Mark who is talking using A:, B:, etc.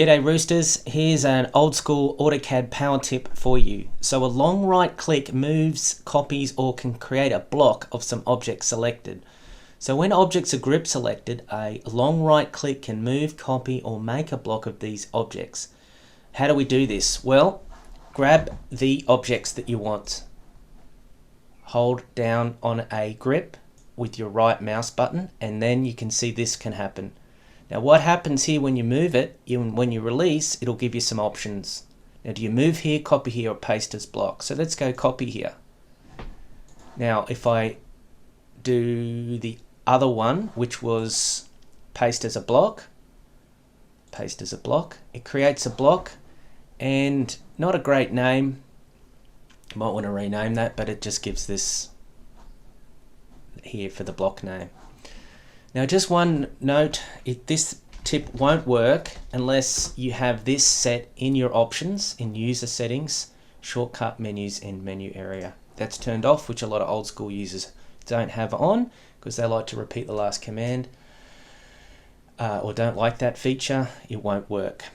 A: G'day Roosters, here's an old school AutoCAD power tip for you. So a long right click moves, copies or can create a block of some objects selected. So when objects are group selected, a long right click can move, copy or make a block of these objects. How do we do this? Well, grab the objects that you want. Hold down on a grip with your right mouse button and then you can see this can happen. Now what happens here when you move it, when you release, it'll give you some options. Now do you move here, copy here or paste as block? So let's go copy here. Now if I do the other one, which was paste as a block, it creates a block and not a great name. You might want to rename that, but it just gives this here for the block name. Now just one note, this tip won't work unless you have this set in your options, in user settings, shortcut menus and menu area. That's turned off, which a lot of old school users don't have on because they like to repeat the last command or don't like that feature. It won't work.